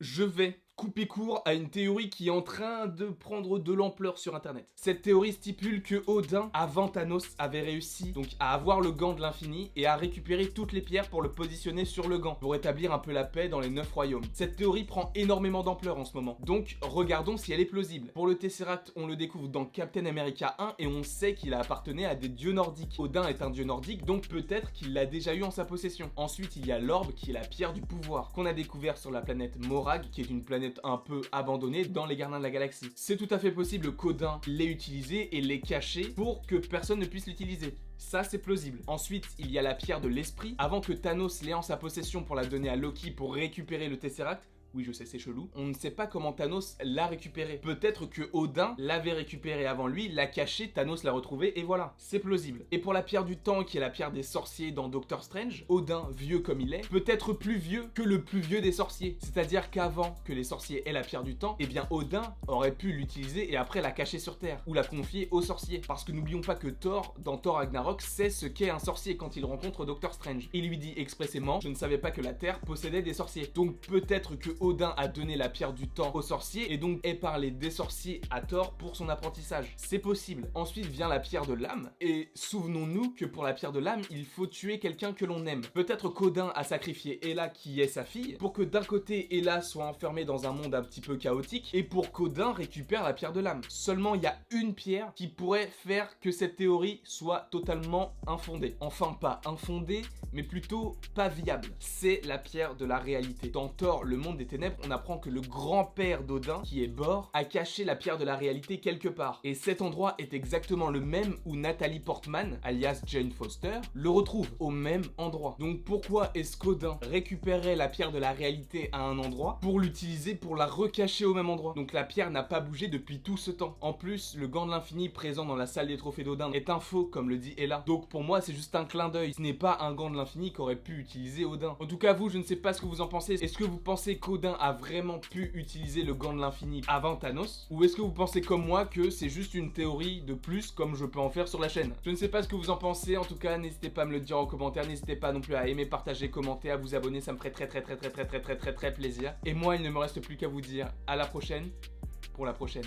Je vais couper court à une théorie qui est en train de prendre de l'ampleur sur internet. Cette théorie stipule que Odin, avant Thanos, avait réussi donc à avoir le gant de l'infini et à récupérer toutes les pierres pour le positionner sur le gant, pour établir un peu la paix dans les 9 royaumes. Cette théorie prend énormément d'ampleur en ce moment, donc regardons si elle est plausible. Pour le Tesseract, on le découvre dans Captain America 1 et on sait qu'il appartenait à des dieux nordiques. Odin est un dieu nordique, donc peut-être qu'il l'a déjà eu en sa possession. Ensuite, il y a l'orbe qui est la pierre du pouvoir, qu'on a découvert sur la planète Morag, qui est une planète un peu abandonnée dans les Gardiens de la Galaxie. C'est tout à fait possible qu'Odin l'ait utilisé et l'ait caché pour que personne ne puisse l'utiliser. Ça, c'est plausible. Ensuite, il y a la pierre de l'esprit. Avant que Thanos l'ait en sa possession pour la donner à Loki pour récupérer le Tesseract, oui, je sais, c'est chelou. On ne sait pas comment Thanos l'a récupéré. Peut-être que Odin l'avait récupéré avant lui, l'a caché, Thanos l'a retrouvé, et voilà. C'est plausible. Et pour la pierre du temps, qui est la pierre des sorciers dans Doctor Strange, Odin, vieux comme il est, peut être plus vieux que le plus vieux des sorciers. C'est-à-dire qu'avant que les sorciers aient la pierre du temps, eh bien Odin aurait pu l'utiliser et après la cacher sur Terre, ou la confier aux sorciers. Parce que n'oublions pas que Thor, dans Thor Ragnarok, sait ce qu'est un sorcier quand il rencontre Doctor Strange. Il lui dit expressément, je ne savais pas que la Terre possédait des sorciers. Donc peut-être que Odin a donné la pierre du temps aux sorciers et donc est parlé des sorciers à Thor pour son apprentissage. C'est possible. Ensuite vient la pierre de l'âme et souvenons-nous que pour la pierre de l'âme, il faut tuer quelqu'un que l'on aime. Peut-être qu'Odin a sacrifié Hela qui est sa fille pour que d'un côté Hela soit enfermée dans un monde un petit peu chaotique et pour qu'Odin récupère la pierre de l'âme. Seulement il y a une pierre qui pourrait faire que cette théorie soit totalement infondée. Enfin pas infondée mais plutôt pas viable. C'est la pierre de la réalité. Dans Thor, le monde des ténèbres, on apprend que le grand-père d'Odin, qui est Bor, a caché la pierre de la réalité quelque part. Et cet endroit est exactement le même où Nathalie Portman, alias Jane Foster, le retrouve au même endroit. Donc pourquoi est-ce qu'Odin récupérerait la pierre de la réalité à un endroit pour l'utiliser pour la recacher au même endroit? Donc la pierre n'a pas bougé depuis tout ce temps. En plus, le gant de l'infini présent dans la salle des trophées d'Odin est un faux, comme le dit Hela. Donc pour moi, c'est juste un clin d'œil. Ce n'est pas un gant de l'infini qu'aurait pu utiliser Odin. En tout cas, vous, je ne sais pas ce que vous en pensez. Est-ce que vous pensez qu'Odin a vraiment pu utiliser le gant de l'infini avant Thanos? Ou est-ce que vous pensez comme moi que c'est juste une théorie de plus comme je peux en faire sur la chaîne? Je ne sais pas ce que vous en pensez, en tout cas n'hésitez pas à me le dire en commentaire, n'hésitez pas non plus à aimer, partager, commenter, à vous abonner, ça me ferait très plaisir. Et moi il ne me reste plus qu'à vous dire à la prochaine pour la prochaine.